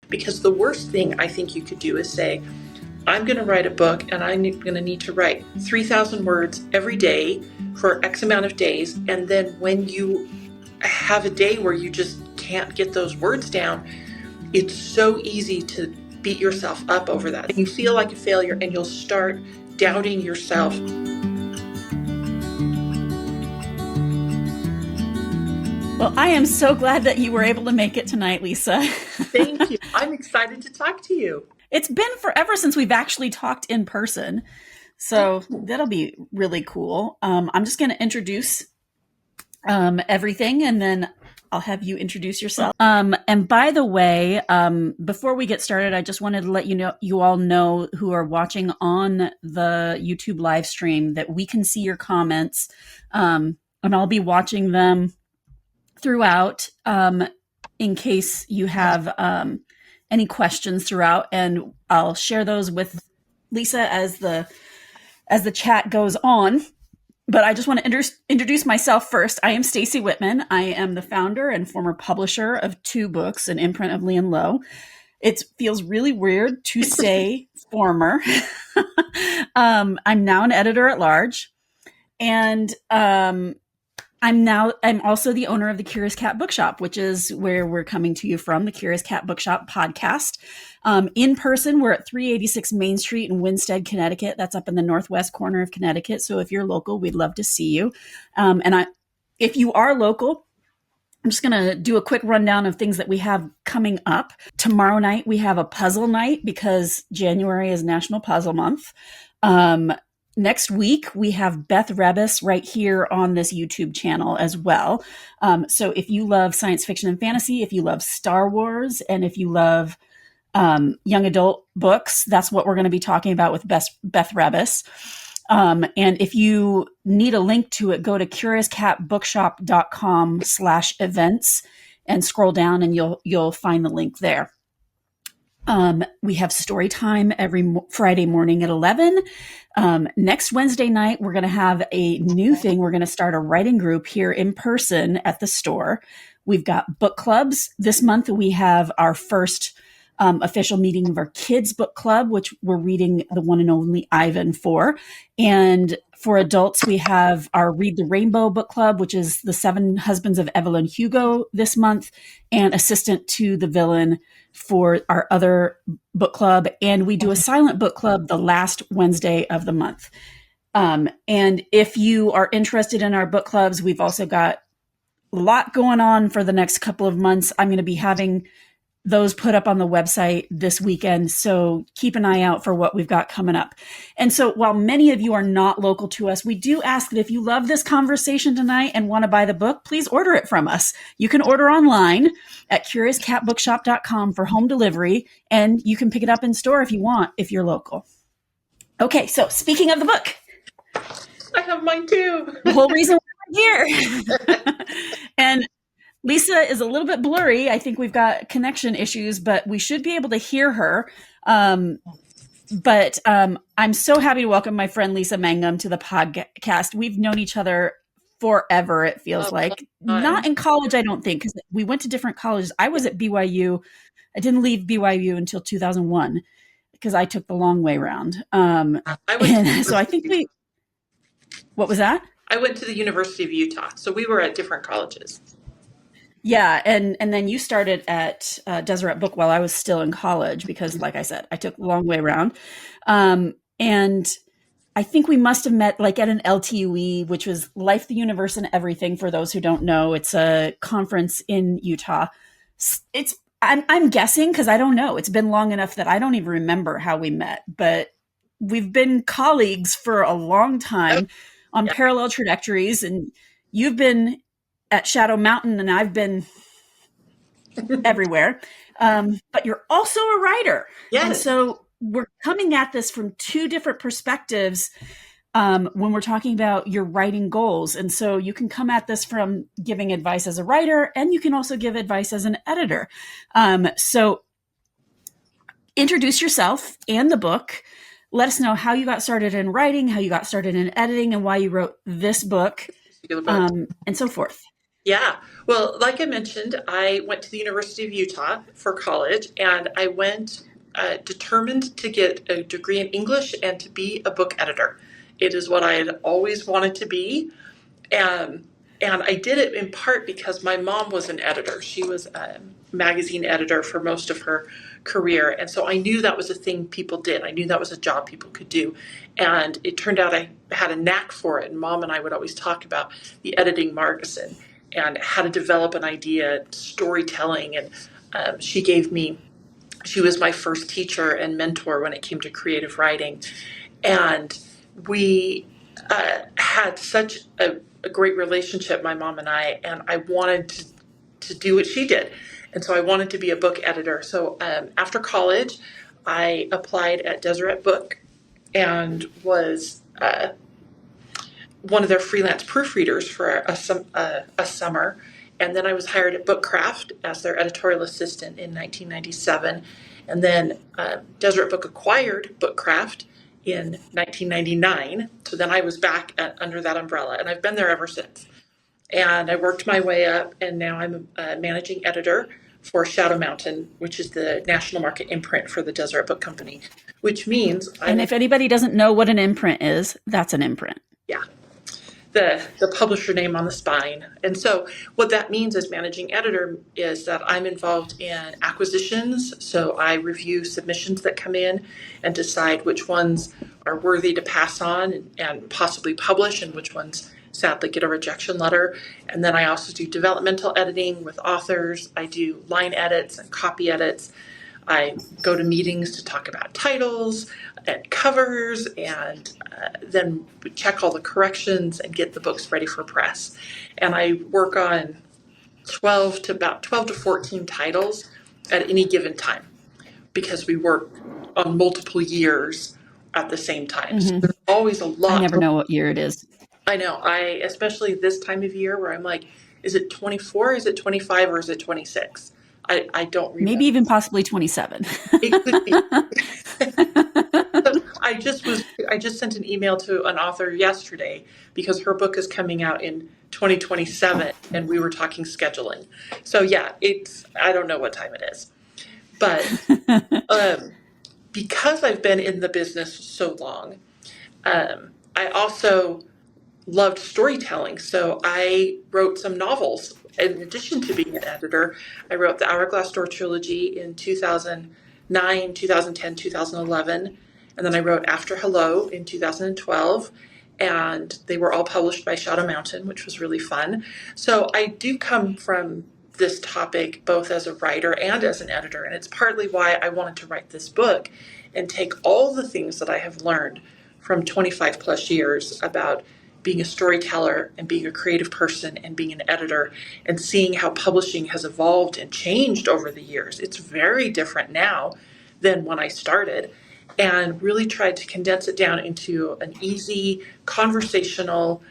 Because the worst thing I think you could do is say, I'm going to write a book and I'm going to need to write 3,000 words every day for X amount of days. And then when you have a day where you just can't get those words down, it's so easy to beat yourself up over that. You feel like a failure and you'll start doubting yourself. Well, I am so glad that you were able to make it tonight, Lisa. Thank you. I'm excited to talk to you. It's been forever since we've actually talked in person. So that'll be really cool. I'm just going to introduce everything, and then I'll have you introduce yourself. And by the way, before we get started, I just wanted to let you all know who are watching on the YouTube live stream that we can see your comments, and I'll be watching them throughout in case you have any questions throughout, and I'll share those with Lisa as the chat goes on. But I just want to introduce myself first. I am Stacy Whitman. I am the founder and former publisher of 2 books, an imprint of Lee and Low. It feels really weird to say former. I'm now an editor at large, and I'm also the owner of the Curious Cat Bookshop, which is where we're coming to you from, the Curious Cat Bookshop podcast. In person, we're at 386 Main Street in Winstead, Connecticut. That's up in the northwest corner of Connecticut. So if you're local, we'd love to see you. If you are local, I'm just going to do a quick rundown of things that we have coming up. Tomorrow night, we have a puzzle night because January is National Puzzle Month. Next week, we have Beth Rebus right here on this YouTube channel as well. So if you love science fiction and fantasy, if you love Star Wars, and if you love young adult books, that's what we're going to be talking about with Beth Rebus. And if you need a link to it, go to curiouscatbookshop.com/events and scroll down and you'll find the link there. We have story time every Friday morning at 11. Next Wednesday night, we're going to have a new thing. We're going to start a writing group here in person at the store. We've got book clubs. This month, we have our first official meeting of our kids book club, which we're reading the one and only Ivan for. And for adults, we have our Read the Rainbow book club, which is the 7 Husbands of Evelyn Hugo this month, and Assistant to the Villain for our other book club. And we do a silent book club the last Wednesday of the month. And if you are interested in our book clubs, we've also got a lot going on for the next couple of months. I'm going to be having those put up on the website this weekend. So keep an eye out for what we've got coming up. And so while many of you are not local to us, we do ask that if you love this conversation tonight and want to buy the book, please order it from us. You can order online at curiouscatbookshop.com for home delivery, and you can pick it up in store if you want, if you're local. Okay, so speaking of the book. I have mine too. The whole reason we're here. And Lisa is a little bit blurry. I think we've got connection issues, but we should be able to hear her. But I'm so happy to welcome my friend Lisa Mangum to the podcast. We've known each other forever, it feels like. Not in college, I don't think, because we went to different colleges. I was at BYU. I didn't leave BYU until 2001 because I took the long way around. So I think what was that? I went to the University of Utah, so we were at different colleges. Yeah, and then you started at Deseret Book while I was still in college because, like I said, I took the long way around. And I think we must have met like at an LTUE, which was Life, the Universe, and Everything. For those who don't know, it's a conference in Utah. I'm guessing because I don't know. It's been long enough that I don't even remember how we met, but we've been colleagues for a long time on parallel trajectories, and you've been at Shadow Mountain, and I've been everywhere. But you're also a writer. Yes. And so we're coming at this from 2 different perspectives when we're talking about your writing goals. And so you can come at this from giving advice as a writer, and you can also give advice as an editor. So introduce yourself and the book. Let us know how you got started in writing, how you got started in editing, and why you wrote this book, and so forth. Yeah. Well, like I mentioned, I went to the University of Utah for college, and I went determined to get a degree in English and to be a book editor. It is what I had always wanted to be. And and I did it in part because my mom was an editor. She was a magazine editor for most of her career. And so I knew that was a thing people did. I knew that was a job people could do. And it turned out I had a knack for it. And mom and I would always talk about the editing marks and how to develop an idea, storytelling. And she gave me, she was my first teacher and mentor when it came to creative writing. And we had such a great relationship, my mom and I wanted to do what she did. And so I wanted to be a book editor. So after college, I applied at Deseret Book and was one of their freelance proofreaders for a summer. And then I was hired at Bookcraft as their editorial assistant in 1997. And then Deseret Book acquired Bookcraft in 1999. So then I was back under that umbrella, and I've been there ever since. And I worked my way up, and now I'm a managing editor for Shadow Mountain, which is the national market imprint for the Deseret Book Company, which means And if anybody doesn't know what an imprint is, that's an imprint. yeah, the publisher name on the spine. And so what that means as managing editor is that I'm involved in acquisitions. So I review submissions that come in and decide which ones are worthy to pass on and possibly publish, and which ones sadly get a rejection letter. And then I also do developmental editing with authors. I do line edits and copy edits. I go to meetings to talk about titles and covers, and then check all the corrections and get the books ready for press. And I work on 12 to 14 titles at any given time because we work on multiple years at the same time. So there's always a lot. I never know what year it is. I know. Especially this time of year where I'm like, is it 24, is it 25, or is it 26? I don't remember. Maybe even possibly 27. It could be. So I just sent an email to an author yesterday because her book is coming out in 2027, and we were talking scheduling. So yeah, I don't know what time it is. But because I've been in the business so long, I also loved storytelling. So I wrote some novels. In addition to being an editor, I wrote the Hourglass Door trilogy in 2009, 2010, 2011. And then I wrote After Hello in 2012. And they were all published by Shadow Mountain, which was really fun. So I do come from this topic both as a writer and as an editor. And it's partly why I wanted to write this book and take all the things that I have learned from 25 plus years about being a storyteller and being a creative person and being an editor, and seeing how publishing has evolved and changed over the years. It's very different now than when I started, and really tried to condense it down into an easy, conversational,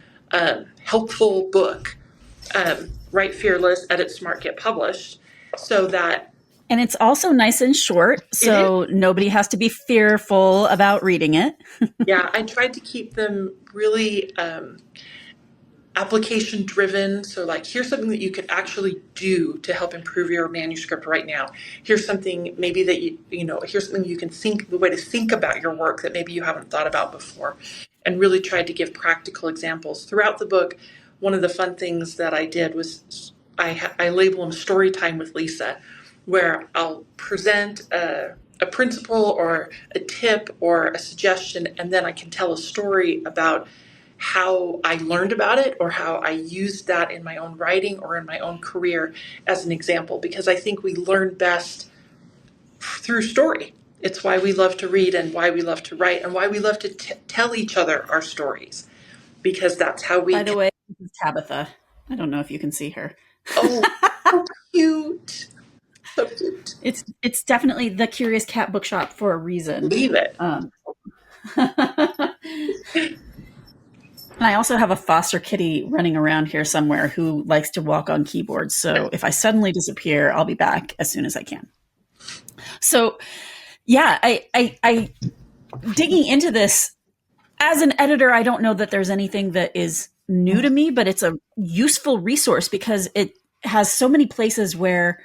helpful book. Write fearless, edit smart, get published, so that. And it's also nice and short, so nobody has to be fearful about reading it. Yeah, I tried to keep them really application driven. So like, here's something that you could actually do to help improve your manuscript right now. Here's something maybe that here's something you can think, the way to think about your work that maybe you haven't thought about before. And really tried to give practical examples. Throughout the book, one of the fun things that I did was I label them story time with Lisa, where I'll present a principle or a tip or a suggestion, and then I can tell a story about how I learned about it or how I used that in my own writing or in my own career as an example, because I think we learn best through story. It's why we love to read and why we love to write and why we love to tell each other our stories, because that's how we. By the way, this is Tabitha. I don't know if you can see her. Oh, so cute. So cute. It's definitely the Curious Cat Bookshop for a reason. Believe it. And I also have a foster kitty running around here somewhere who likes to walk on keyboards. So if I suddenly disappear, I'll be back as soon as I can. So yeah, I digging into this as an editor, I don't know that there's anything that is new to me, but it's a useful resource because it has so many places where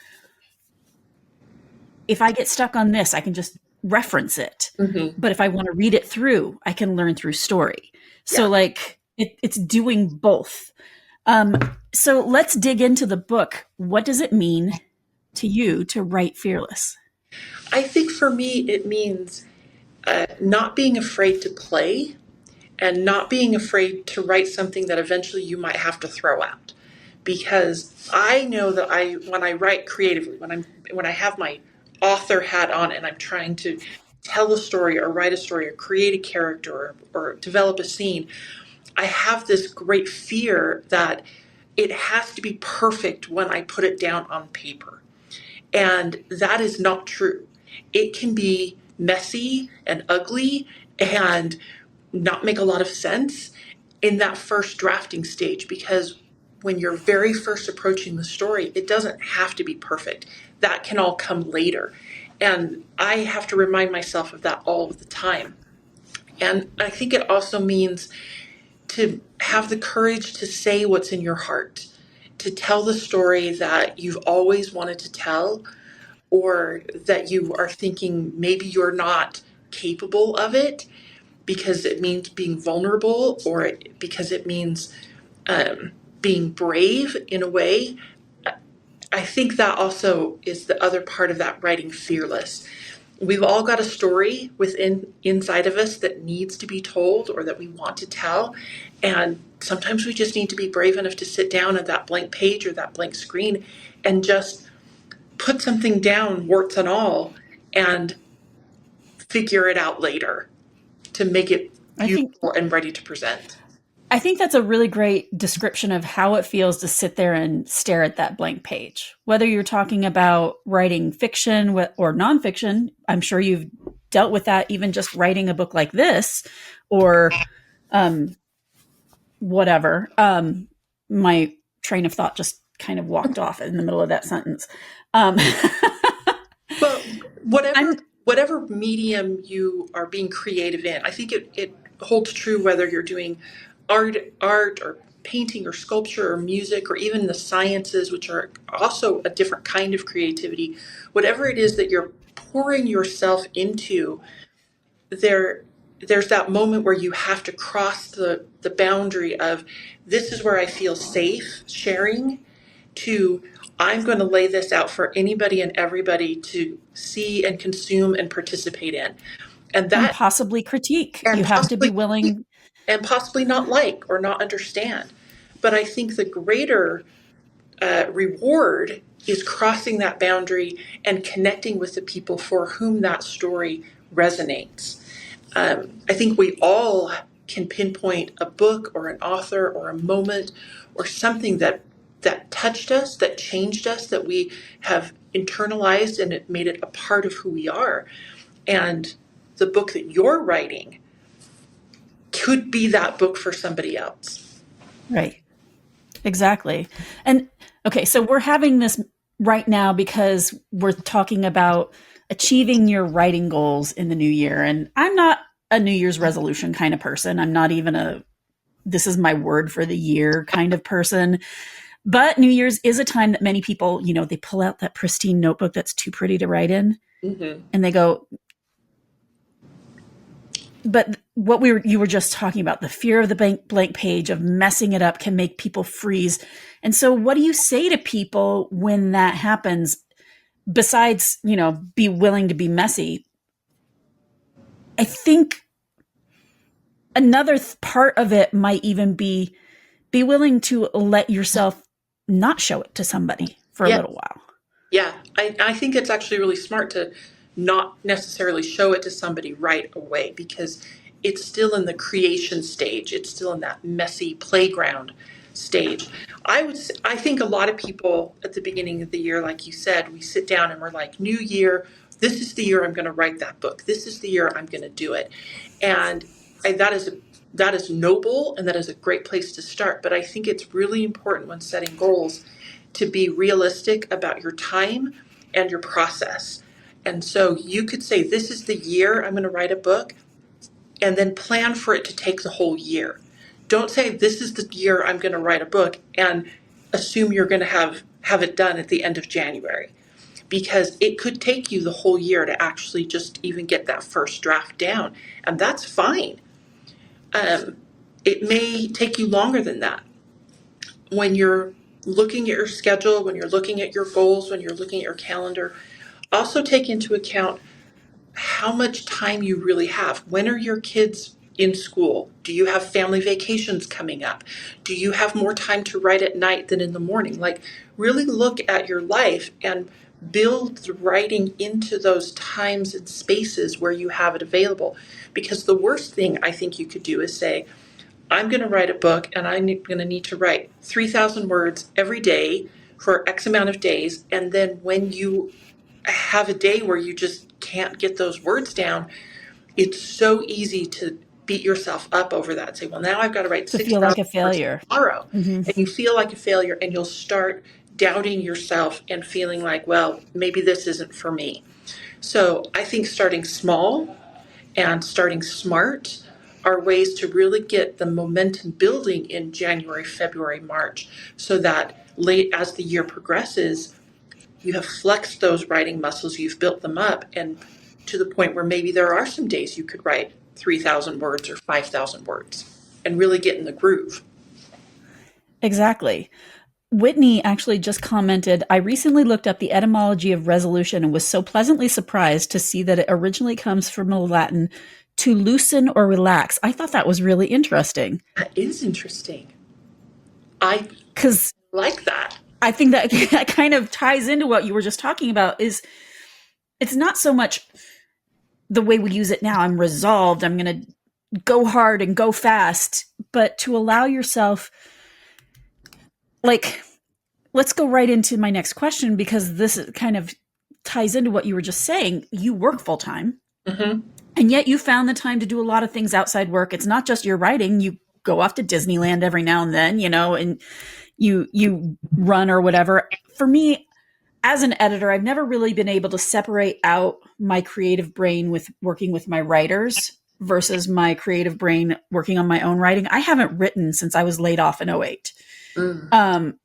if I get stuck on this, I can just reference it. Mm-hmm. But if I want to read it through, I can learn through story. So Yeah. like it's doing both. Um, so let's dig into the book. What does it mean to you to write fearless? I think for me, it means not being afraid to play and not being afraid to write something that eventually you might have to throw out. Because I know that when I write creatively, when I have my author hat on and I'm trying to tell a story or write a story or create a character or develop a scene, I have this great fear that it has to be perfect when I put it down on paper. And that is not true. It can be messy and ugly and not make a lot of sense in that first drafting stage, because when you're very first approaching the story, it doesn't have to be perfect. That can all come later. And I have to remind myself of that all of the time. And I think it also means to have the courage to say what's in your heart, to tell the story that you've always wanted to tell, or that you are thinking maybe you're not capable of it because it means being vulnerable, or because it means um, being brave in a way. I think that also is the other part of that writing fearless. We've all got a story inside of us that needs to be told or that we want to tell. And sometimes we just need to be brave enough to sit down at that blank page or that blank screen and just put something down, warts and all, and figure it out later to make it I think beautiful and ready to present. I think that's a really great description of how it feels to sit there and stare at that blank page. Whether you're talking about writing fiction or nonfiction, I'm sure you've dealt with that even just writing a book like this or um, whatever. My train of thought just kind of walked off in the middle of that sentence. Um, But whatever I'm whatever medium you are being creative in, I think it holds true whether you're doing art or painting or sculpture or music or even the sciences, which are also a different kind of creativity. Whatever it is that you're pouring yourself into, there there's that moment where you have to cross the boundary of this is where I feel safe sharing, to I'm going to lay this out for anybody and everybody to see and consume and participate in. And and that possibly critique. and You have to be possibly willing. not like or not understand. But I think the greater reward is crossing that boundary and connecting with the people for whom that story resonates. I think we all can pinpoint a book or an author or a moment or something that touched us, that changed us, that we have internalized and it made it a part of who we are. And the book that you're writing could be that book for somebody else. Right. Exactly. And okay, so we're having this right now because we're talking about achieving your writing goals in the new year. And I'm not a New Year's resolution kind of person. I'm not even a this is my word for the year kind of person. But New Year's is a time that many people, they pull out that pristine notebook that's too pretty to write in Mm-hmm. and they go, but what you were just talking about, the fear of the blank page of messing it up can make people freeze. And so what do you say to people when that happens? Besides, be willing to be messy. I think another part of it might even be willing to let yourself not show it to somebody for a Yeah. little while. Yeah, I think it's actually really smart to not necessarily show it to somebody right away, because it's still in the creation stage. It's still in that messy playground stage. I think a lot of people at the beginning of the year, like you said, we sit down and we're like, New Year, this is the year I'm going to write that book. This is the year I'm going to do it. And that is noble and that is a great place to start. But I think it's really important when setting goals to be realistic about your time and your process. And so you could say, this is the year I'm going to write a book, and then plan for it to take the whole year. Don't say this is the year I'm going to write a book and assume you're going to have it done at the end of January, because it could take you the whole year to actually just even get that first draft down, and that's fine. Um, it may take you longer than that. When you're looking at your schedule, when you're looking at your goals, when you're looking at your calendar, also take into account how much time you really have. When are your kids in school? Do you have family vacations coming up? Do you have more time to write at night than in the morning? Like, really look at your life and build the writing into those times and spaces where you have it available. Because the worst thing I think you could do is say, I'm going to write a book and I'm going to need to write 3,000 words every day for X amount of days. And then when you have a day where you just can't get those words down, it's so easy to beat yourself up over that. Say, well, now I've got to write To feel 6,000 like a words failure. tomorrow. Mm-hmm. And you feel like a failure, and you'll start doubting yourself and feeling like, well, maybe this isn't for me. So I think starting small and starting smart are ways to really get the momentum building in January, February, March, so that late as the year progresses, you have flexed those writing muscles, you've built them up, and to the point where maybe there are some days you could write 3,000 words or 5,000 words and really get in the groove. Exactly. Whitney actually just commented, I recently looked up the etymology of resolution and was so pleasantly surprised to see that it originally comes from the Latin to loosen or relax. I thought that was really interesting. That is interesting. I Because like that. I think that that kind of ties into what you were just talking about. Is it's not so much the way we use it now. I'm resolved. I'm going to go hard and go fast, but to allow yourself, like, let's go right into my next question, because this kind of ties into what you were just saying. You work full time, Mm-hmm. and yet you found the time to do a lot of things outside work. It's not just your writing. You go off to Disneyland every now and then, and you run or whatever. For me, as an editor, I've never really been able to separate out my creative brain with working with my writers versus my creative brain working on my own writing. I haven't written since I was laid off in '08. Mm.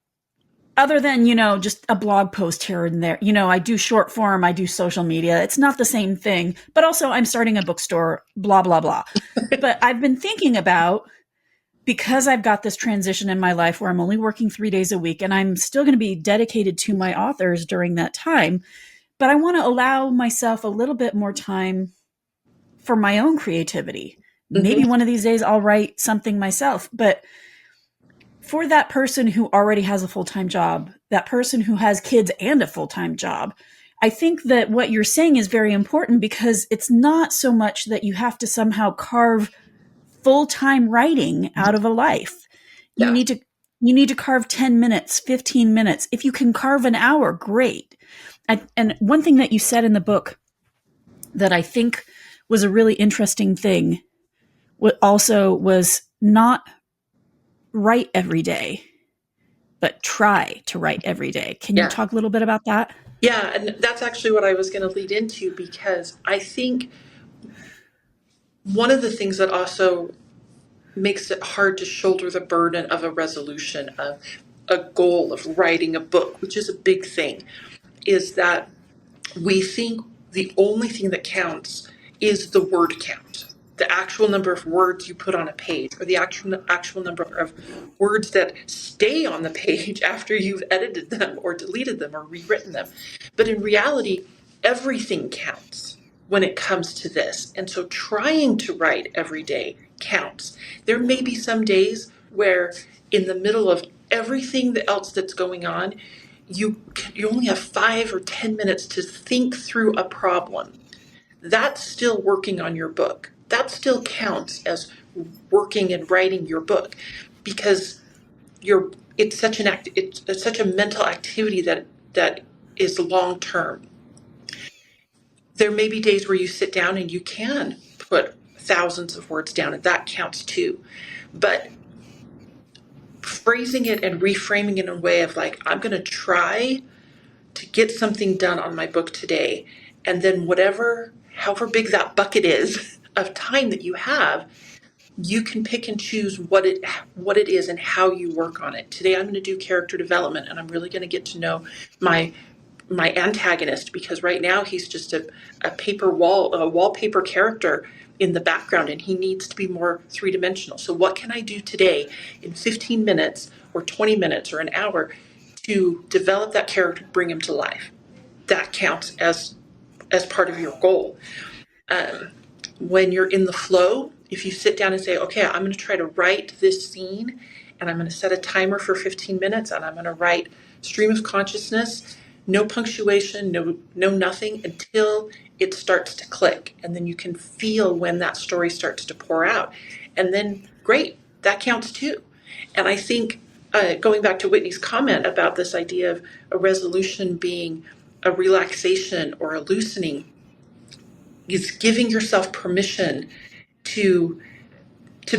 Other than, just a blog post here and there. I do short form, I do social media. It's not the same thing. But also, I'm starting a bookstore, blah, blah, blah. But I've been thinking about, because I've got this transition in my life where I'm only working 3 days a week and I'm still going to be dedicated to my authors during that time, but I want to allow myself a little bit more time for my own creativity. Maybe Mm-hmm. one of these days I'll write something myself, but for that person who already has a full-time job, that person who has kids and a full-time job, I think that what you're saying is very important, because it's not so much that you have to somehow carve full-time writing out of a life. You Yeah. need to carve 10 minutes, 15 minutes. If you can carve an hour, great. And one thing that you said in the book that I think was a really interesting thing also was not write every day, but try to write every day. Can you Yeah. talk a little bit about that? Yeah. And that's actually what I was going to lead into, because I think one of the things that also makes it hard to shoulder the burden of a resolution, of a goal, of writing a book, which is a big thing, is that we think the only thing that counts is the word count, the actual number of words you put on a page, or the actual number of words that stay on the page after you've edited them or deleted them or rewritten them. But in reality, everything counts when it comes to this. And so trying to write every day counts. There may be some days where, in the middle of everything else that's going on, you only have 5 or 10 minutes to think through a problem. That's still working on your book. That still counts as working and writing your book, because it's such it's such a mental activity that is long term. There may be days where you sit down and you can put thousands of words down, and that counts too. But phrasing it and reframing it in a way of like, I'm going to try to get something done on my book today, and then however big that bucket is of time that you have, you can pick and choose what it is and how you work on it. Today I'm going to do character development, and I'm really going to get to know my my antagonist, because right now he's just a wallpaper character in the background, and he needs to be more three-dimensional. So what can I do today in 15 minutes or 20 minutes or an hour to develop that character, bring him to life? That counts as part of your goal. um, when you're in the flow, if you sit down and say, okay, I'm going to try to write this scene, and I'm going to set a timer for 15 minutes, and I'm going to write stream of consciousness, no punctuation, no nothing, until it starts to click. And then you can feel when that story starts to pour out. And then, great, that counts too. And I think, going back to Whitney's comment about this idea of a resolution being a relaxation or a loosening, is giving yourself permission to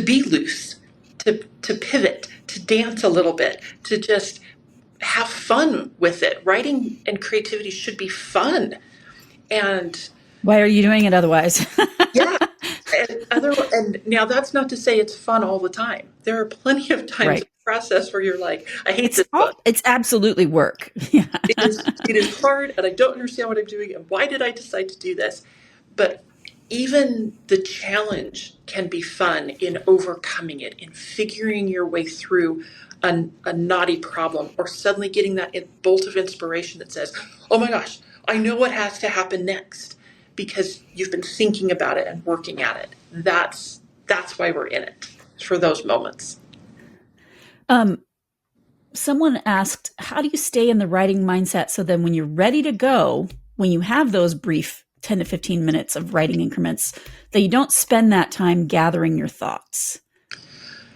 be loose, to pivot, to dance a little bit, to just have fun with it. Writing and creativity should be fun. And Why are you doing it otherwise? yeah, and now that's not to say it's fun all the time. There are plenty of times in Right. the process where you're like, I hate this book. It's absolutely work. Yeah. It is hard, and I don't understand what I'm doing, and why did I decide to do this? But even the challenge can be fun in overcoming it, in figuring your way through a knotty problem, or suddenly getting that bolt of inspiration that says, oh my gosh, I know what has to happen next, because you've been thinking about it and working at it. That's why we're in it, for those moments. Someone asked, how do you stay in the writing mindset so then when you're ready to go, when you have those brief 10 to 15 minutes of writing increments, that you don't spend that time gathering your thoughts?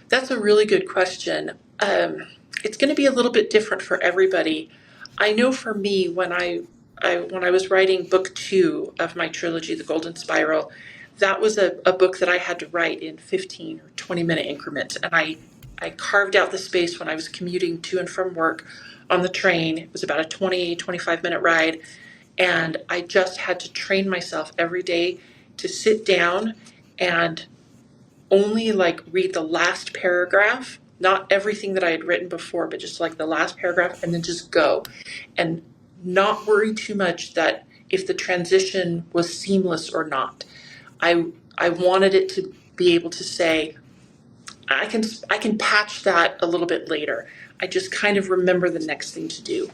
That's a really good question. It's going to be a little bit different for everybody. I know for me, when I was writing book 2 of my trilogy, The Golden Spiral, that was a book that I had to write in 15 or 20-minute increments. And I carved out the space when I was commuting to and from work on the train. It was about a 25-minute ride. And I just had to train myself every day to sit down and only like read the last paragraph, not everything that I had written before, but just like the last paragraph, and then just go, and not worry too much that if the transition was seamless or not. I wanted it to be able to say, I can patch that a little bit later. I just kind of remember the next thing to do.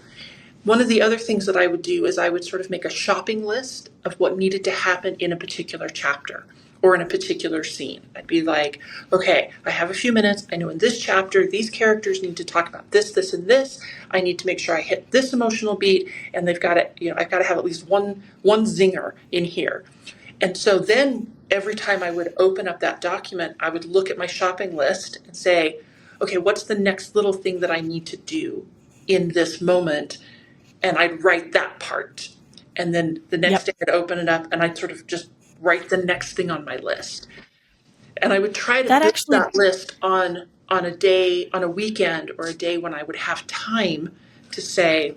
One of the other things that I would do is I would sort of make a shopping list of what needed to happen in a particular chapter or in a particular scene. I'd be like, okay, I have a few minutes. I know in this chapter, these characters need to talk about this, this, and this. I need to make sure I hit this emotional beat, and they've got to, I've got to have at least one zinger in here. And so then every time I would open up that document, I would look at my shopping list and say, okay, what's the next little thing that I need to do in this moment? And I'd write that part. And then the next day I'd open it up and I'd sort of just write the next thing on my list. And I would try to build that list on a day, on a weekend, or a day when I would have time to say,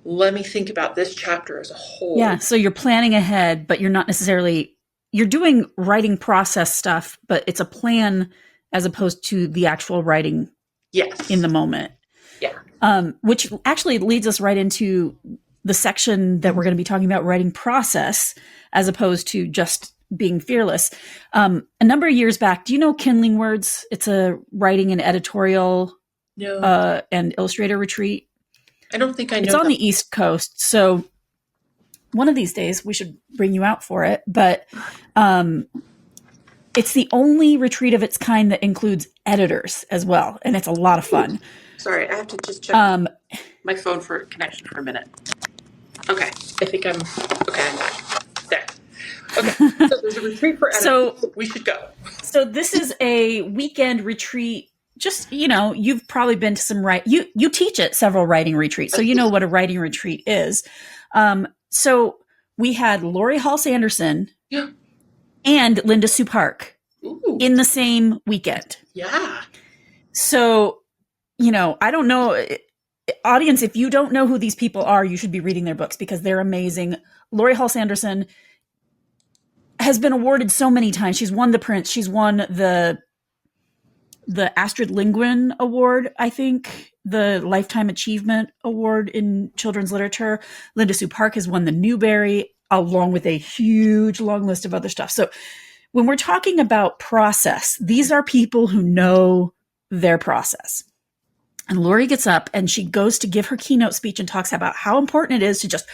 let me think about this chapter as a whole. Yeah, so you're planning ahead, but you're not necessarily, you're doing writing process stuff, but it's a plan as opposed to the actual writing in the moment. Yeah. Which actually leads us right into the section that we're going to be talking about, writing process, as opposed to just being fearless. A number of years back, do you know Kindling Words? It's a writing and editorial and illustrator retreat. I don't think I know. It's on the East Coast. So one of these days we should bring you out for it. But it's the only retreat of its kind that includes editors as well. And it's a lot of fun. Sorry, I have to just check my phone for connection for a minute. Okay, I think I'm back. There. Okay, so there's a retreat for editors. So we should go. So this is a weekend retreat. Just, you've probably been to some you teach at several writing retreats, so you know what a writing retreat is. So we had Lori Hall Sanderson and Linda Sue Park in the same weekend. Yeah. So, I don't know, audience, if you don't know who these people are, you should be reading their books because they're amazing. Lori Hall Sanderson has been awarded so many times. She's won the Prince. She's won the the Astrid Lindgren Award, I think, the Lifetime Achievement Award in children's literature. Linda Sue Park has won the Newbery, along with a huge long list of other stuff. So when we're talking about process, these are people who know their process. And Lori gets up and she goes to give her keynote speech and talks about how important it is to just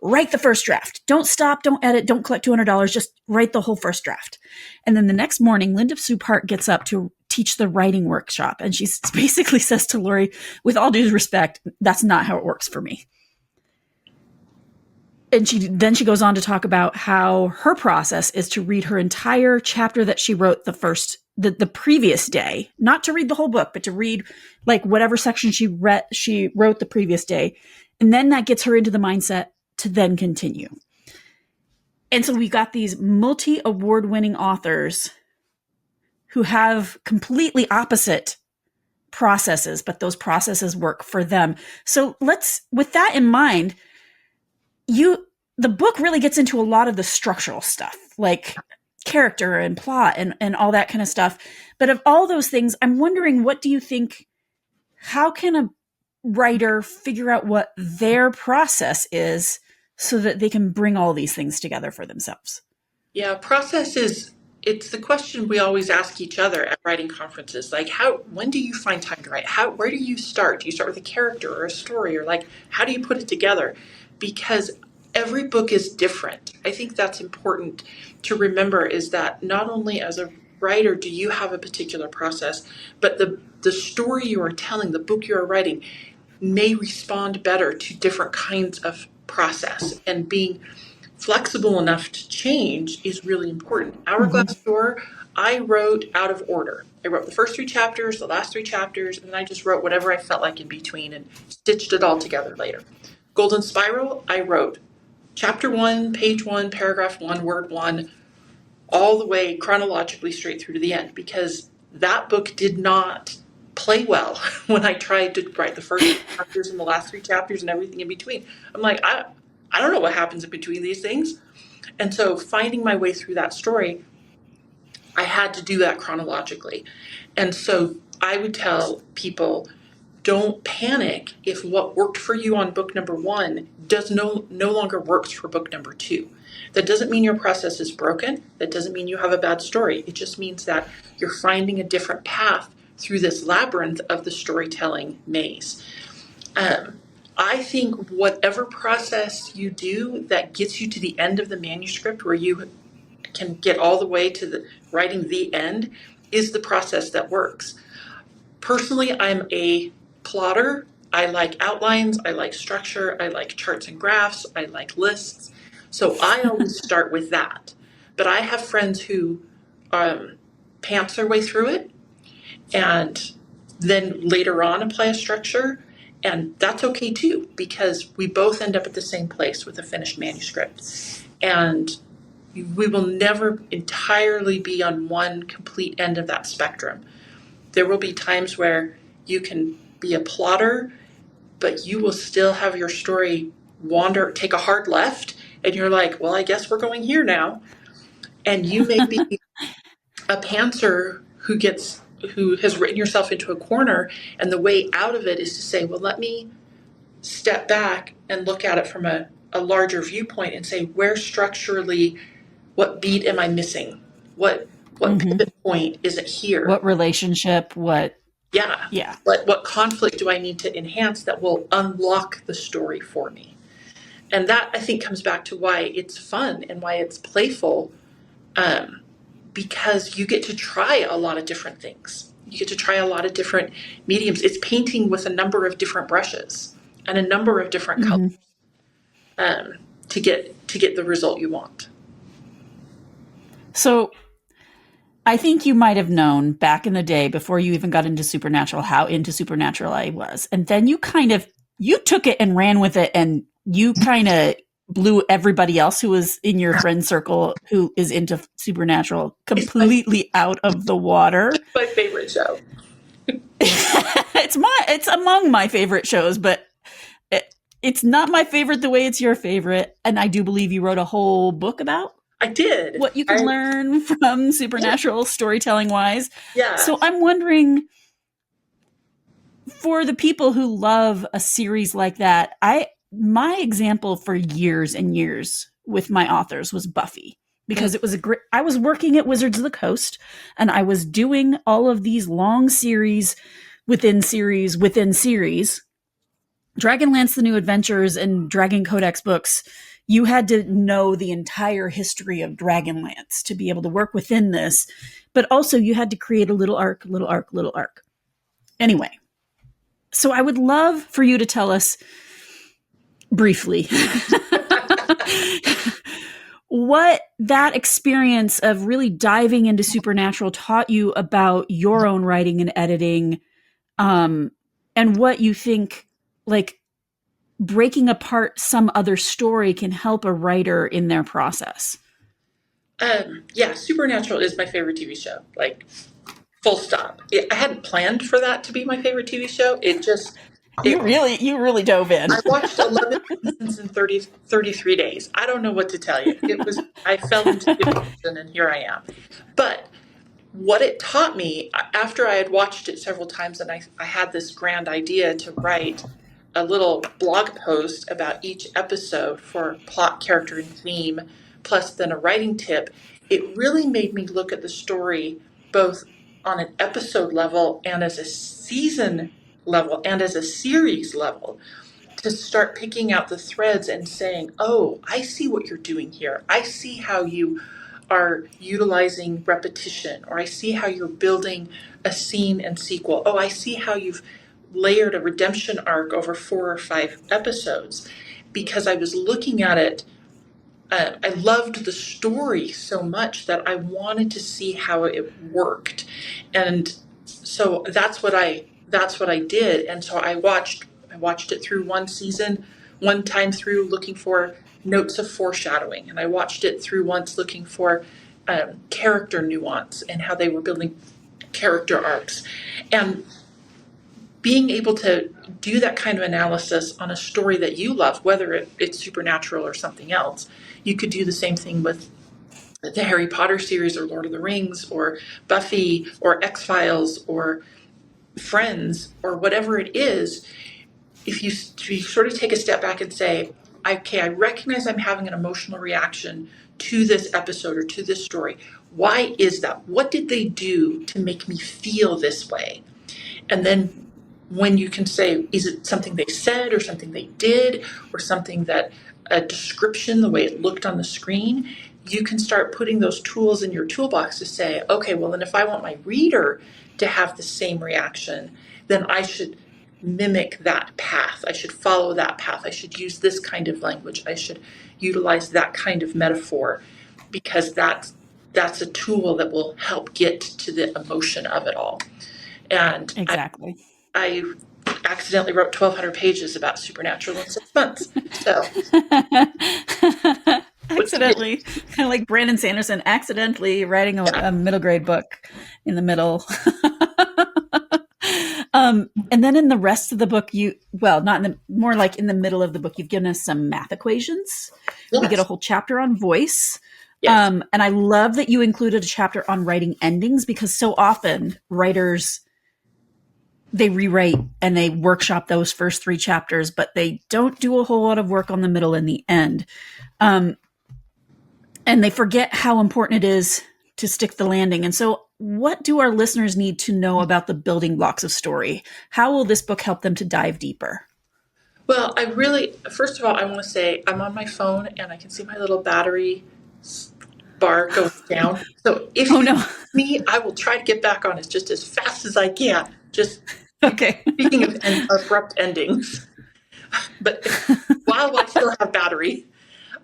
write the first draft. Don't stop, don't edit, don't collect $200, just write the whole first draft. And then the next morning, Linda Sue Park gets up to teach the writing workshop. And she basically says to Lori, with all due respect, that's not how it works for me. And she goes on to talk about how her process is to read her entire chapter that she wrote the previous day, not to read the whole book, but to read like whatever section she wrote the previous day. And then that gets her into the mindset to then continue. And so we got these multi-award-winning authors who have completely opposite processes, but those processes work for them. So with that in mind, the book really gets into a lot of the structural stuff, like character and plot and all that kind of stuff. But of all those things, I'm wondering, what do you think, how can a writer figure out what their process is so that they can bring all these things together for themselves? Yeah, it's the question we always ask each other at writing conferences. Like, when do you find time to write? Where do you start? Do you start with a character or a story, or like, how do you put it together? Because every book is different. I think that's important to remember, is that not only as a writer do you have a particular process, but the story you are telling, the book you are writing, may respond better to different kinds of process, and being flexible enough to change is really important. Hourglass Door, I wrote out of order. I wrote the first 3 chapters, the last 3 chapters, and then I just wrote whatever I felt like in between and stitched it all together later. Golden Spiral, I wrote chapter 1, page 1, paragraph 1, word 1, all the way chronologically straight through to the end, because that book did not play well when I tried to write the first 3 chapters and the last 3 chapters and everything in between. I'm like, I don't know what happens in between these things. And so finding my way through that story, I had to do that chronologically. And so I would tell people, don't panic if what worked for you on book number 1 no longer works for book number 2. That doesn't mean your process is broken. That doesn't mean you have a bad story. It just means that you're finding a different path through this labyrinth of the storytelling maze. I think whatever process you do that gets you to the end of the manuscript, where you can get all the way to writing the end, is the process that works. Personally, I'm a plotter. I like outlines, I like structure, I like charts and graphs, I like lists. So I always start with that. But I have friends who pants their way through it and then later on apply a structure. And that's okay too, because we both end up at the same place with a finished manuscript. And we will never entirely be on one complete end of that spectrum. There will be times where you can be a plotter, but you will still have your story take a hard left, and you're like, well, I guess we're going here now. And you may be a pantser who has written yourself into a corner, and the way out of it is to say, well, let me step back and look at it from a larger viewpoint and say, where structurally, what beat am I missing? What pivot point is it here? What relationship? Yeah. What conflict do I need to enhance that will unlock the story for me? And that, I think, comes back to why it's fun and why it's playful, because you get to try a lot of different things. You get to try a lot of different mediums. It's painting with a number of different brushes and a number of different colors to get the result you want. So I think you might have known back in the day, before you even got into Supernatural, how into Supernatural I was. And then you took it and ran with it, and you kind of blew everybody else who was in your friend circle who is into Supernatural completely out of the water. It's my favorite show. It's among my favorite shows, but it's not my favorite the way it's your favorite. And I do believe you wrote a whole book about I did. what you could learn from Yeah, Supernatural storytelling wise. yeah. So I'm wondering, for the people who love a series like that, my example for years and years with my authors was Buffy, Mm, because it was I was working at Wizards of the Coast and I was doing all of these long series within series within series. Dragonlance The New Adventures and Dragon Codex books, you had to know the entire history of Dragonlance to be able to work within this, but also you had to create a little arc, little arc, little arc. Anyway, so I would love for you to tell us briefly what that experience of really diving into Supernatural taught you about your own writing and editing, and what you think, like, breaking apart some other story can help a writer in their process. yeah, Supernatural is my favorite TV show. Like, full stop. I hadn't planned for that to be my favorite TV show. It You really dove in. I watched 11 seasons in 33 days. I don't know what to tell you. I fell into the ocean and here I am. But what it taught me after I had watched it several times and I had this grand idea to write a little blog post about each episode for plot, character, and theme, plus then a writing tip, it really made me look at the story both on an episode level and as a season level and as a series level, to start picking out the threads and saying, oh, I see what you're doing here. I see how you are utilizing repetition, or I see how you're building a scene and sequel. Oh, I see how you've layered a redemption arc over 4 or 5 episodes, because I was looking at it. I loved the story so much that I wanted to see how it worked, and so that's what I did. And so I watched it through one season, one time through looking for notes of foreshadowing, and I watched it through once looking for character nuance and how they were building character arcs, and being able to do that kind of analysis on a story that you love, whether it's supernatural or something else. You could do the same thing with the Harry Potter series or Lord of the Rings or Buffy or X-Files or Friends or whatever it is. If you sort of take a step back and say, okay, I recognize I'm having an emotional reaction to this episode or to this story. Why is that? What did they do to make me feel this way? And then when you can say, is it something they said or something they did or something that a description, the way it looked on the screen, you can start putting those tools in your toolbox to say, okay, well, then if I want my reader to have the same reaction, then I should mimic that path. I should follow that path. I should use this kind of language. I should utilize that kind of metaphor, because that's a tool that will help get to the emotion of it all. And Exactly. I accidentally wrote 1,200 pages about Supernatural in 6 months. So, what's the big? Accidentally, kind of like Brandon Sanderson accidentally writing Yeah. a middle grade book in the middle. And then in the rest of the book, not in the, more like in the middle of the book, you've given us some math equations. We get a Yes. whole chapter on voice. Yes. And I love that you included a chapter on writing endings, because so often writers, they rewrite and they workshop those first 3 chapters, but they don't do a whole lot of work on the middle and the end. And they forget how important it is to stick the landing. And so, what do our listeners need to know about the building blocks of story? How will this book help them to dive deeper? Well, first of all, I want to say I'm on my phone and I can see my little battery bar going down. So if Oh you no. me, I will try to get back on it just as fast as I can. Just Okay. speaking of abrupt endings, but while I still have battery,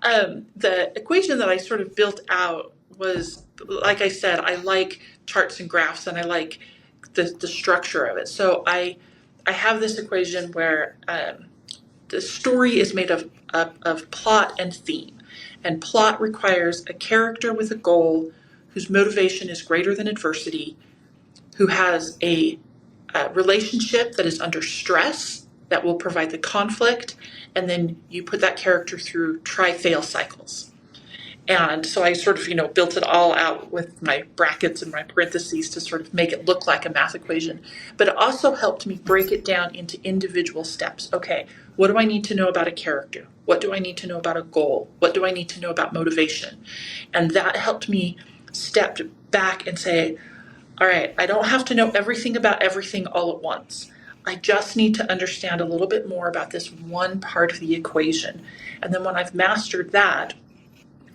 the equation that I sort of built out was, like I said, I like charts and graphs and I like the structure of it. So I have this equation where the story is made of plot and theme. And plot requires a character with a goal whose motivation is greater than adversity, who has a relationship that is under stress that will provide the conflict, and then you put that character through try-fail cycles. And so I sort of, built it all out with my brackets and my parentheses to sort of make it look like a math equation. But it also helped me break it down into individual steps. Okay, what do I need to know about a character? What do I need to know about a goal? What do I need to know about motivation? And that helped me step back and say, all right, I don't have to know everything about everything all at once. I just need to understand a little bit more about this one part of the equation. And then when I've mastered that,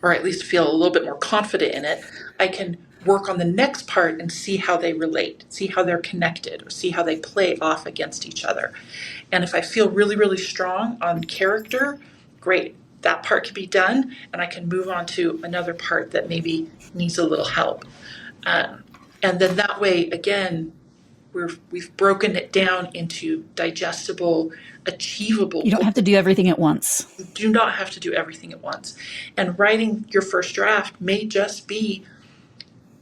or at least feel a little bit more confident in it, I can work on the next part and see how they relate, see how they're connected, or see how they play off against each other. And if I feel really, really strong on character, great. That part can be done, and I can move on to another part that maybe needs a little help. And then that way, again, we've broken it down into digestible, achievable. You don't have to do everything at once. You do not have to do everything at once. And writing your first draft may just be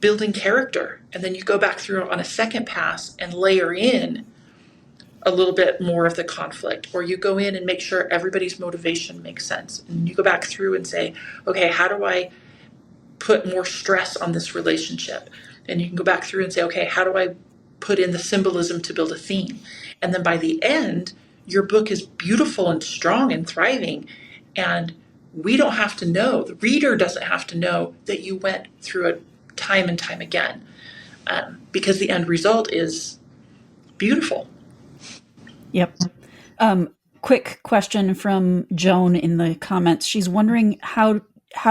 building character. And then you go back through on a second pass and layer in a little bit more of the conflict. Or you go in and make sure everybody's motivation makes sense. And you go back through and say, okay, how do I put more stress on this relationship? And you can go back through and say, okay, how do I put in the symbolism to build a theme? And then by the end, your book is beautiful and strong and thriving. And we don't have to know, the reader doesn't have to know that you went through it time and time again, because the end result is beautiful. Yep. Quick question from Joan in the comments. She's wondering how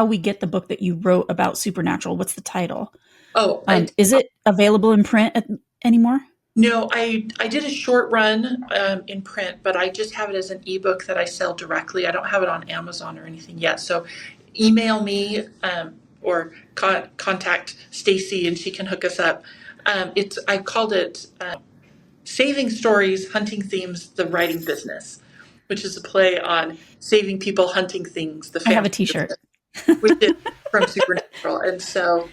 we get the book that you wrote about Supernatural. What's the title? Oh, is it available in print anymore? No, I did a short run in print, but I just have it as an ebook that I sell directly. I don't have it on Amazon or anything yet. So email me or contact Stacy and she can hook us up. I called it Saving Stories, Hunting Themes, The Writing Business, which is a play on saving people, hunting things. I have a t-shirt. Which is from Supernatural. And so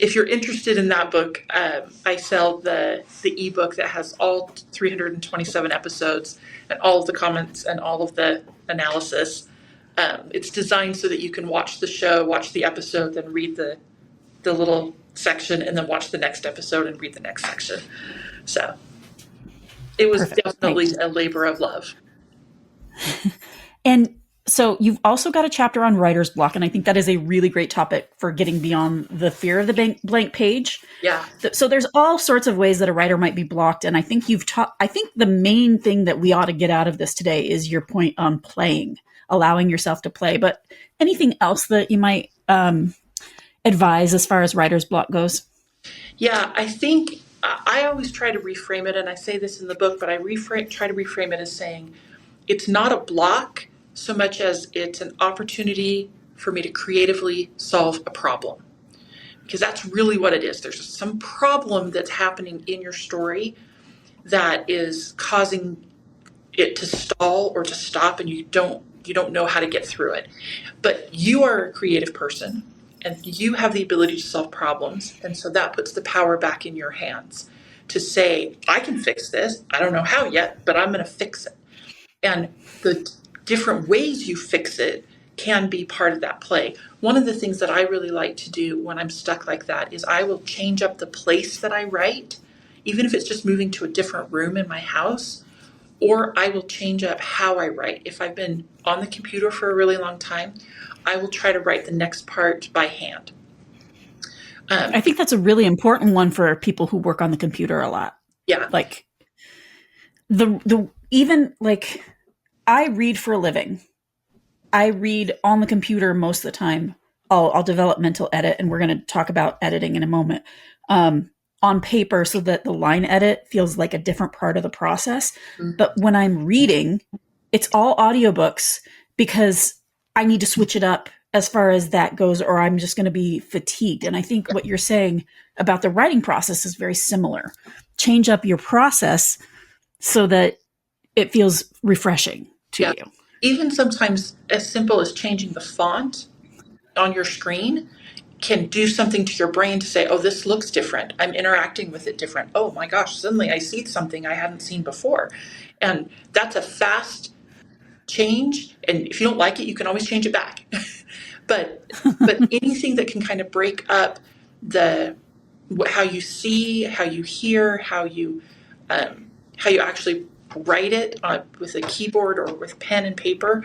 if you're interested in that book, I sell the ebook that has all 327 episodes and all of the comments and all of the analysis. It's designed so that you can watch the show, watch the episode, then read the little section, and then watch the next episode and read the next section. So it was Perfect. definitely Thanks. a labor of love. And so you've also got a chapter on writer's block, and I think that is a really great topic for getting beyond the fear of the blank page. Yeah. So there's all sorts of ways that a writer might be blocked, and I think I think the main thing that we ought to get out of this today is your point on playing, allowing yourself to play. But anything else that you might advise as far as writer's block goes? Yeah, I think I always try to reframe it, and I say this in the book, but I try to reframe it as saying it's not a block so much as it's an opportunity for me to creatively solve a problem. Because that's really what it is. There's some problem that's happening in your story that is causing it to stall or to stop, and you don't know how to get through it. But you are a creative person and you have the ability to solve problems, and so that puts the power back in your hands to say, I can fix this. I don't know how yet, but I'm going to fix it. And the different ways you fix it can be part of that play. One of the things that I really like to do when I'm stuck like that is I will change up the place that I write, even if it's just moving to a different room in my house, or I will change up how I write. If I've been on the computer for a really long time, I will try to write the next part by hand. I think that's a really important one for people who work on the computer a lot. Yeah. Like even like I read for a living. I read on the computer most of the time. I'll developmental edit, and we're going to talk about editing in a moment, on paper so that the line edit feels like a different part of the process. Mm-hmm. But when I'm reading, it's all audiobooks because I need to switch it up as far as that goes, or I'm just going to be fatigued. And I think what you're saying about the writing process is very similar. Change up your process so that it feels refreshing to you. Even sometimes as simple as changing the font on your screen can do something to your brain to say, oh, this looks different. I'm interacting with it different. Oh my gosh, suddenly I see something I hadn't seen before. And that's a fast change. And if you don't like it, you can always change it back. But anything that can kind of break up the how you see, how you hear, how you actually write it with a keyboard or with pen and paper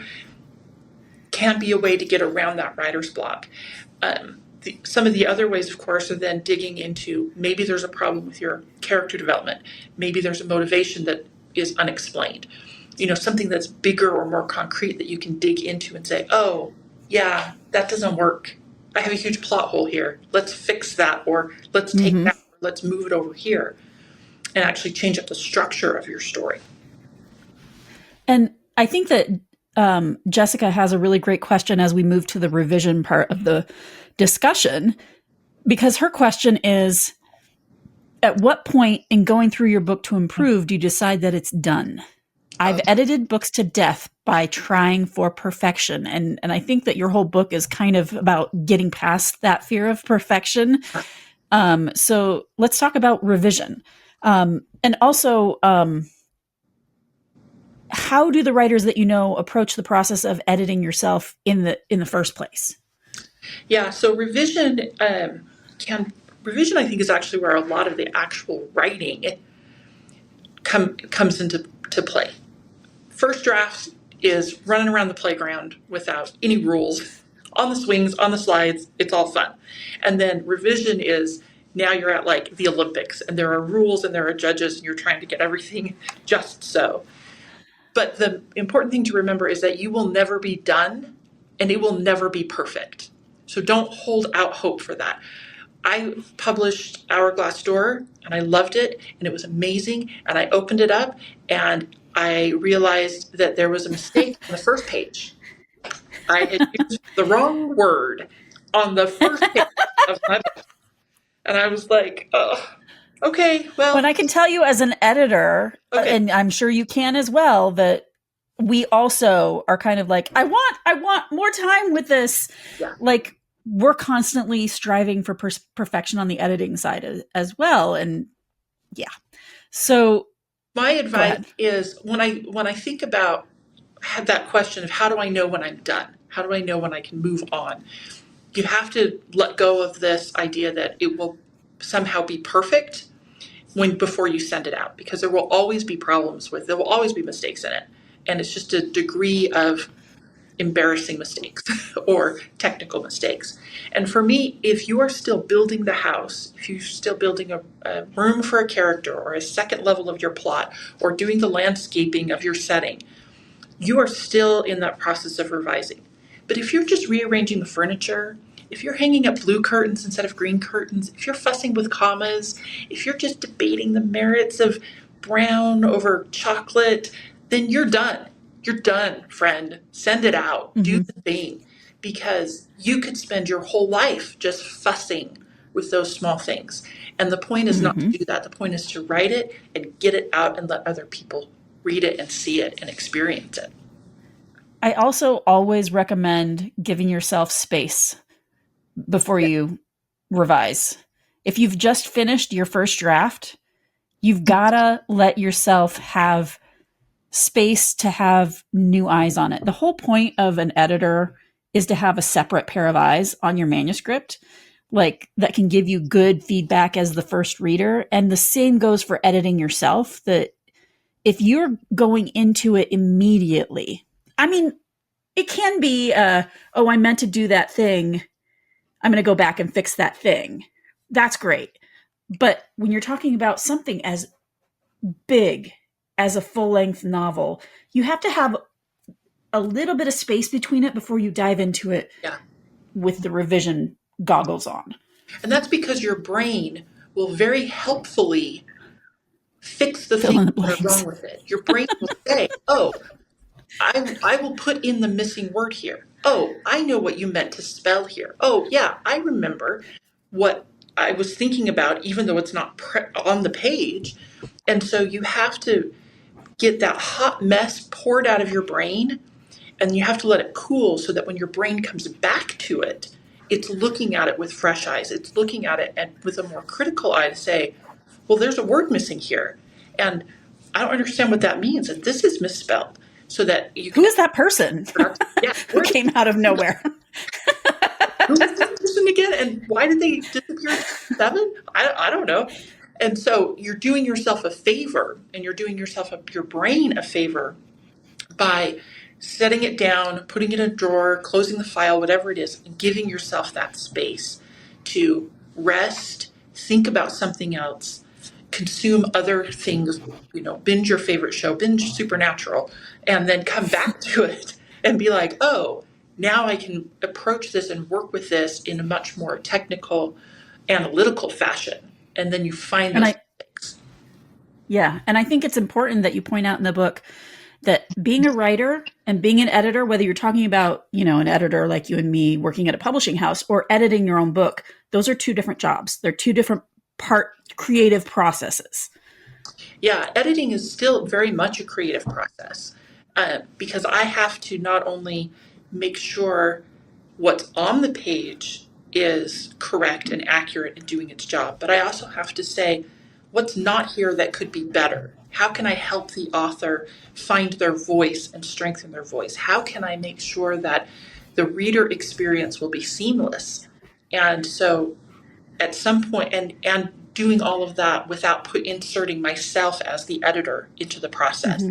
can be a way to get around that writer's block. Some of the other ways, of course, are then digging into maybe there's a problem with your character development. Maybe there's a motivation that is unexplained. Something that's bigger or more concrete that you can dig into and say, oh, yeah, that doesn't work. I have a huge plot hole here. Let's fix that, or let's take that, or let's move it over here, and actually change up the structure of your story. And I think that Jessica has a really great question as we move to the revision part of the discussion, because her question is, at what point in going through your book to improve do you decide that it's done? I've edited books to death by trying for perfection. And I think that your whole book is kind of about getting past that fear of perfection. So let's talk about revision. And also, how do the writers that you know approach the process of editing yourself in the first place? Yeah, so revision, I think, is actually where a lot of the actual writing comes into play. First draft is running around the playground without any rules, on the swings, on the slides, it's all fun. And then revision is now you're at like the Olympics, and there are rules and there are judges, and you're trying to get everything just so. But the important thing to remember is that you will never be done, and it will never be perfect. So don't hold out hope for that. I published Hourglass Door, and I loved it, and it was amazing, and I opened it up, and I realized that there was a mistake on the first page. I had used the wrong word on the first page of my book. And I was like, oh, okay, well. But I can tell you as an editor, and I'm sure you can as well, that we also are kind of like, I want more time with this. Yeah. Like, we're constantly striving for perfection on the editing side as well. And yeah. So my advice is when I think about that question of how do I know when I'm done? How do I know when I can move on? You have to let go of this idea that it will somehow be perfect before you send it out, because there will always be problems there will always be mistakes in it. And it's just a degree of embarrassing mistakes or technical mistakes. And for me, if you are still building the house, if you're still building a room for a character or a second level of your plot or doing the landscaping of your setting, you are still in that process of revising. But if you're just rearranging the furniture, if you're hanging up blue curtains instead of green curtains, if you're fussing with commas, if you're just debating the merits of brown over chocolate, then you're done. You're done, friend. Send it out. Do the thing. Because you could spend your whole life just fussing with those small things. And the point is not to do that. The point is to write it and get it out and let other people read it and see it and experience it. I also always recommend giving yourself space before you revise. If you've just finished your first draft, you've got to let yourself have space to have new eyes on it. The whole point of an editor is to have a separate pair of eyes on your manuscript, like that can give you good feedback as the first reader. And the same goes for editing yourself, that if you're going into it immediately, I mean, it can be, oh, I meant to do that thing. I'm going to go back and fix that thing. That's great. But when you're talking about something as big as a full-length novel, you have to have a little bit of space between it before you dive into it with the revision goggles on. And that's because your brain will very helpfully fix the things that are wrong with it. Your brain will say, oh, I will put in the missing word here. Oh, I know what you meant to spell here. Oh, yeah, I remember what I was thinking about, even though it's not on the page. And so you have to get that hot mess poured out of your brain, and you have to let it cool so that when your brain comes back to it, it's looking at it with fresh eyes. It's looking at it and with a more critical eye to say, well, there's a word missing here, and I don't understand what that means, and this is misspelled. So that you Who is that person? Yeah, who came out of nowhere? person again? And why did they disappear at 7? I don't know. And so you're doing yourself a favor, and you're doing your brain a favor by setting it down, putting it in a drawer, closing the file, whatever it is, and giving yourself that space to rest, think about something else, consume other things, binge your favorite show, binge Supernatural, and then come back to it and be like, oh, now I can approach this and work with this in a much more technical, analytical fashion. And then you find those things. Yeah. And I think it's important that you point out in the book that being a writer and being an editor, whether you're talking about, an editor like you and me working at a publishing house or editing your own book, those are two different jobs. They're two different creative processes. Yeah, editing is still very much a creative process because I have to not only make sure what's on the page is correct and accurate and doing its job, but I also have to say what's not here that could be better. How can I help the author find their voice and strengthen their voice? How can I make sure that the reader experience will be seamless? And so at some point, and doing all of that without inserting myself as the editor into the process,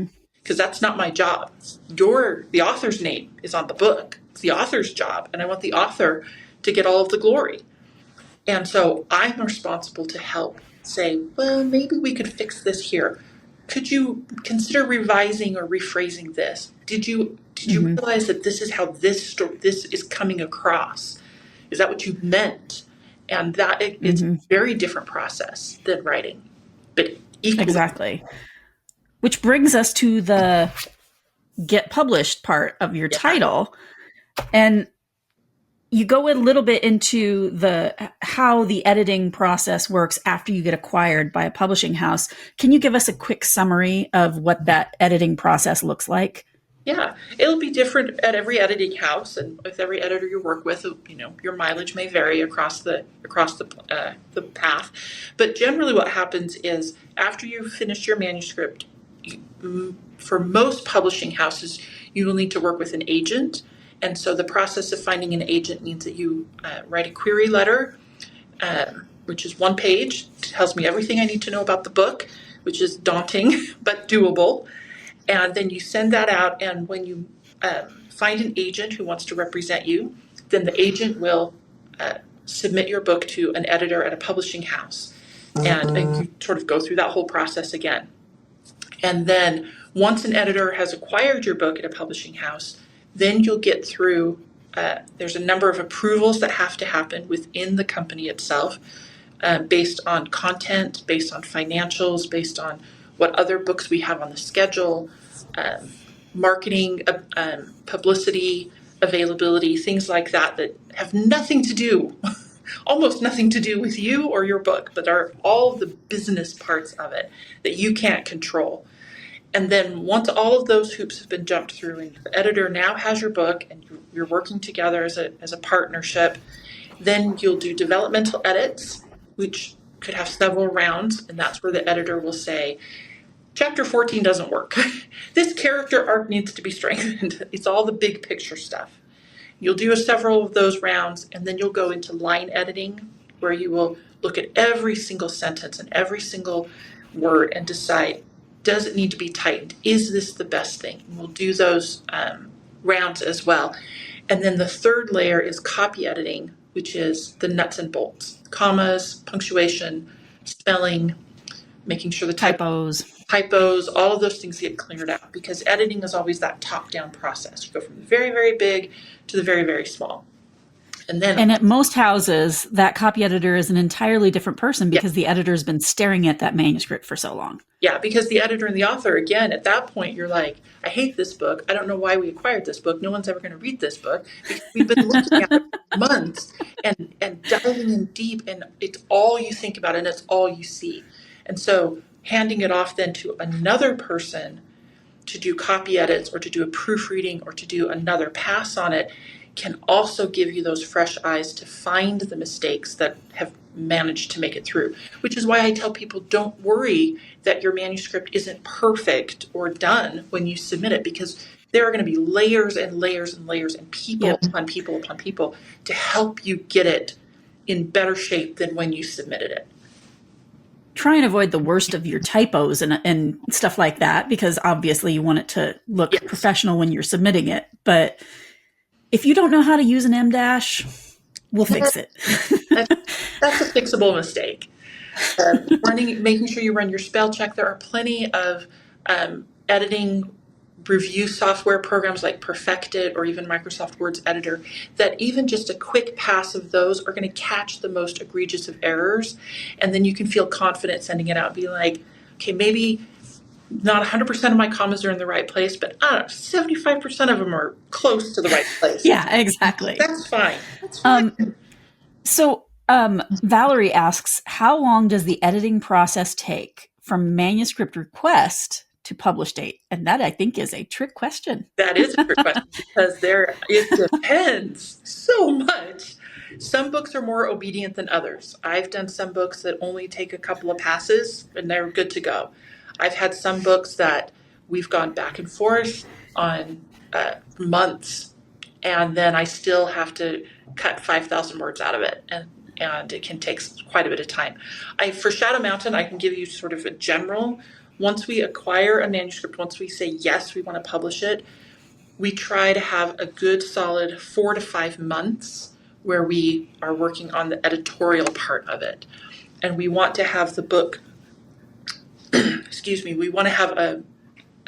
because that's not my job. The author's name is on the book. It's the author's job, and I want the author to get all of the glory. And so I'm responsible to help say, well, maybe we could fix this here. Could you consider revising or rephrasing this? Did you realize that this is how this is coming across? Is that what you meant? And that it's a very different process than writing, but equally. Exactly. Which brings us to the get published part of your title. And you go a little bit into how the editing process works after you get acquired by a publishing house. Can you give us a quick summary of what that editing process looks like? Yeah, it'll be different at every editing house, and with every editor you work with, your mileage may vary across the path. But generally, what happens is after you've finished your manuscript, for most publishing houses, you will need to work with an agent. And so the process of finding an agent means that you write a query letter, which is 1 page, tells me everything I need to know about the book, which is daunting but doable. And then you send that out, and when you find an agent who wants to represent you, then the agent will submit your book to an editor at a publishing house. And you sort of go through that whole process again. And then once an editor has acquired your book at a publishing house, then you'll get through, there's a number of approvals that have to happen within the company itself, based on content, based on financials, based on what other books we have on the schedule, marketing, publicity, availability, things like that have nothing to do, almost nothing to do with you or your book, but are all the business parts of it that you can't control. And then once all of those hoops have been jumped through and the editor now has your book and you're working together as a partnership, then you'll do developmental edits, which could have several rounds, and that's where the editor will say, Chapter 14 doesn't work. This character arc needs to be strengthened. It's all the big picture stuff. You'll do several of those rounds, and then you'll go into line editing, where you will look at every single sentence and every single word and decide, does it need to be tightened? Is this the best thing? And we'll do those rounds as well. And then the third layer is copy editing, which is the nuts and bolts. Commas, punctuation, spelling, making sure the typos, all of those things get cleared out, because editing is always that top-down process. You go from the very, very big to the very, very small. And at most houses, that copy editor is an entirely different person because the editor's been staring at that manuscript for so long. Yeah, because the editor and the author, again, at that point, you're like, I hate this book. I don't know why we acquired this book. No one's ever going to read this book. Because we've been looking at it for months and diving in deep, and it's all you think about and it's all you see. And so handing it off then to another person to do copy edits or to do a proofreading or to do another pass on it can also give you those fresh eyes to find the mistakes that have managed to make it through, which is why I tell people, don't worry that your manuscript isn't perfect or done when you submit it, because there are going to be layers and layers and layers and people upon people upon people to help you get it in better shape than when you submitted it. Try and avoid the worst of your typos and stuff like that, because obviously you want it to look Yes. professional when you're submitting it. But if you don't know how to use an M-dash, we'll fix it. That's a fixable mistake. Making sure you run your spell check. There are plenty of editing review software programs like Perfected or even Microsoft Word's editor that even just a quick pass of those are going to catch the most egregious of errors. And then you can feel confident sending it out and be like, okay, maybe not 100% of my commas are in the right place, but I don't know, 75% of them are close to the right place. Yeah, exactly. That's fine. That's fine. So Valerie asks, how long does the editing process take from manuscript request to publish date? And that, I think, is a trick question. That is a trick question because it depends so much. Some books are more obedient than others. I've done some books that only take a couple of passes and they're good to go. I've had some books that we've gone back and forth on months, and then I still have to cut 5,000 words out of it, and it can take quite a bit of time. For Shadow Mountain, I can give you sort of a general. Once we acquire a manuscript, once we say yes, we want to publish it, we try to have a good solid 4 to 5 months where we are working on the editorial part of it. And we want to have the book, we want to have a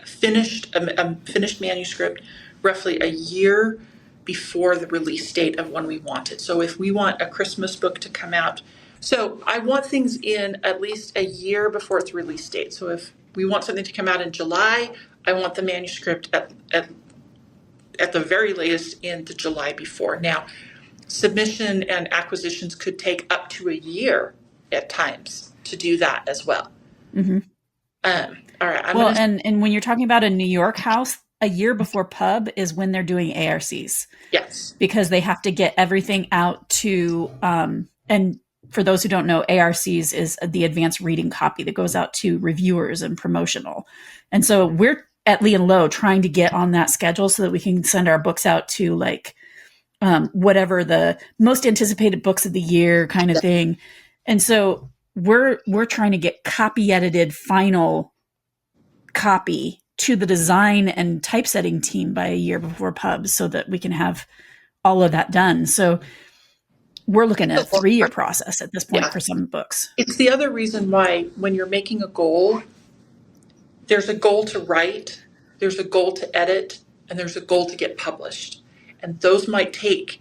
finished manuscript roughly a year before the release date of when we want it. So if we want a Christmas book to come out, so I want things in at least a year before its release date. So if we want something to come out in July, I want the manuscript at the very latest in the July before. Now, submission and acquisitions could take up to a year at times to do that as well. Mm-hmm. All right. And when you're talking about a New York house, a year before pub is when they're doing ARCs. Yes. Because they have to get everything out to, and for those who don't know, ARCs is the advanced reading copy that goes out to reviewers and promotional. And so we're at Lee and Low trying to get on that schedule so that we can send our books out to like whatever the most anticipated books of the year kind of thing. And so we're trying to get copy edited final copy to the design and typesetting team by a year before pubs so that we can have all of that done. So we're looking at a 3-year process at this point for some books. It's the other reason why when you're making a goal, there's a goal to write, there's a goal to edit, and there's a goal to get published. And those might take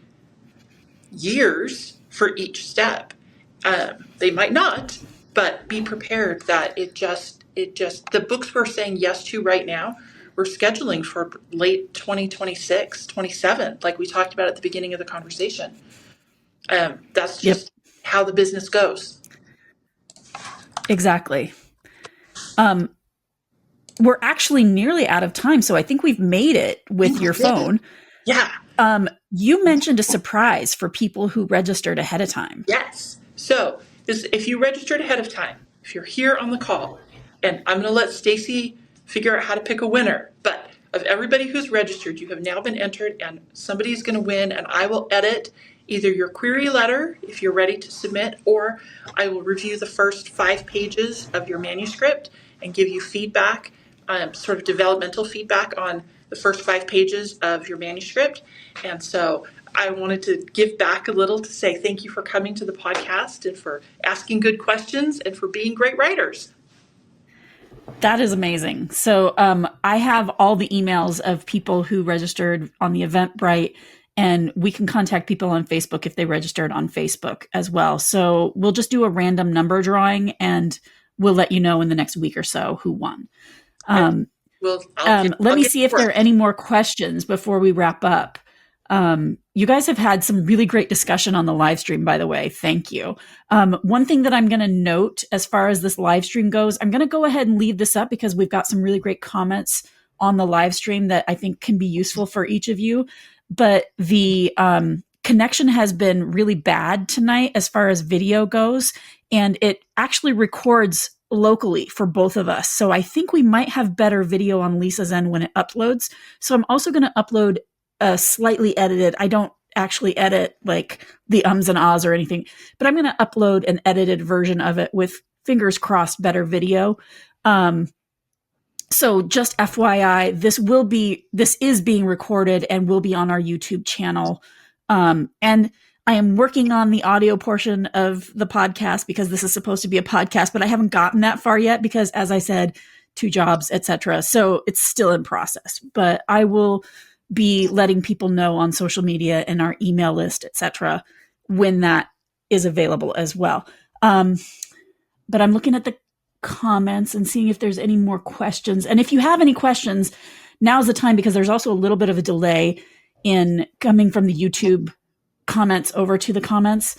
years for each step. They might not, but be prepared that the books we're saying yes to right now, we're scheduling for late 2026, 27, like we talked about at the beginning of the conversation. That's just how the business goes. Exactly. We're actually nearly out of time, so I think we've made it with your phone. Yeah. You mentioned a surprise for people who registered ahead of time. Yes. So if you registered ahead of time, if you're here on the call, and I'm going to let Stacy figure out how to pick a winner, but of everybody who's registered, you have now been entered, and somebody's going to win, and I will edit either your query letter if you're ready to submit, or I will review the first 5 pages of your manuscript and give you feedback, sort of developmental feedback on the first 5 pages of your manuscript. And so I wanted to give back a little to say thank you for coming to the podcast and for asking good questions and for being great writers. That is amazing. So I have all the emails of people who registered on the Eventbrite, and we can contact people on Facebook if they registered on Facebook as well. So we'll just do a random number drawing, and we'll let you know in the next week or so who won. Let me see if there are any more questions before we wrap up. You guys have had some really great discussion on the live stream, by the way. Thank you. One thing that I'm going to note as far as this live stream goes, I'm going to go ahead and leave this up because we've got some really great comments on the live stream that I think can be useful for each of you. But the connection has been really bad tonight as far as video goes, and it actually records locally for both of us. So I think we might have better video on Lisa's end when it uploads. So I'm also going to upload a slightly edited, I don't actually edit like the ums and ahs or anything, but I'm going to upload an edited version of it with, fingers crossed, better video. So just FYI, this is being recorded and will be on our YouTube channel. And I am working on the audio portion of the podcast because this is supposed to be a podcast, but I haven't gotten that far yet because, as I said, 2 jobs, etc. So it's still in process, but I will be letting people know on social media and our email list, etc., when that is available as well. But I'm looking at the comments and seeing if there's any more questions. And if you have any questions, now's the time, because there's also a little bit of a delay in coming from the YouTube comments over to the comments,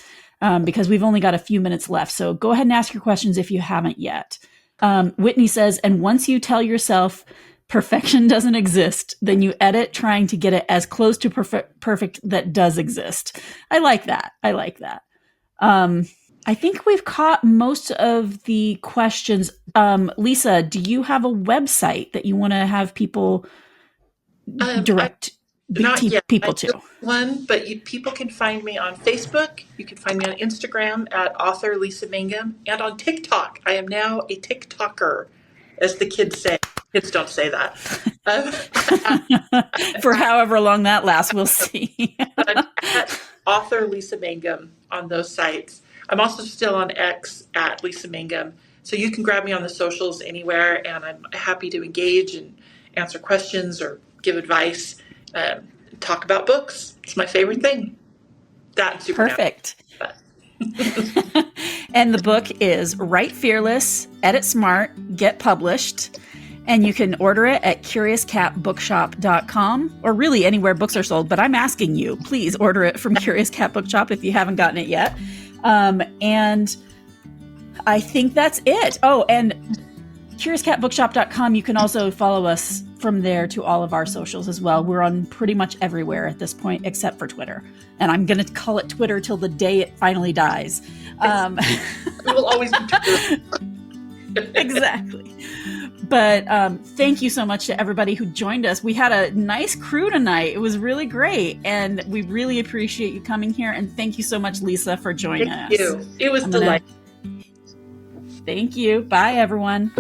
because we've only got a few minutes left. So go ahead and ask your questions if you haven't yet. Whitney says, and once you tell yourself perfection doesn't exist, then you edit trying to get it as close to perfect that does exist. I like that. I think we've caught most of the questions. Lisa, do you have a website that you want to have people direct people to? One, but people can find me on Facebook. You can find me on Instagram at author Lisa Mangum, and on TikTok. I am now a TikToker, as the kids say. Kids don't say that. For however long that lasts, we'll see. I'm at author Lisa Mangum on those sites. I'm also still on X at Lisa Mangum. So you can grab me on the socials anywhere, and I'm happy to engage and answer questions or give advice, talk about books. It's my favorite thing. That's super perfect. And the book is Write Fearless, Edit Smart, Get Published. And you can order it at CuriousCatBookshop.com, or really anywhere books are sold. But I'm asking you, please order it from Curious Cat Bookshop if you haven't gotten it yet. And I think that's it. Oh, and CuriousCatBookshop.com, you can also follow us from there to all of our socials as well. We're on pretty much everywhere at this point, except for Twitter. And I'm going to call it Twitter till the day it finally dies. It will always be Twitter. Exactly. But thank you so much to everybody who joined us. We had a nice crew tonight. It was really great. And we really appreciate you coming here. And thank you so much, Lisa, for joining us. Thank you. It was delightful. Thank you. Bye, everyone.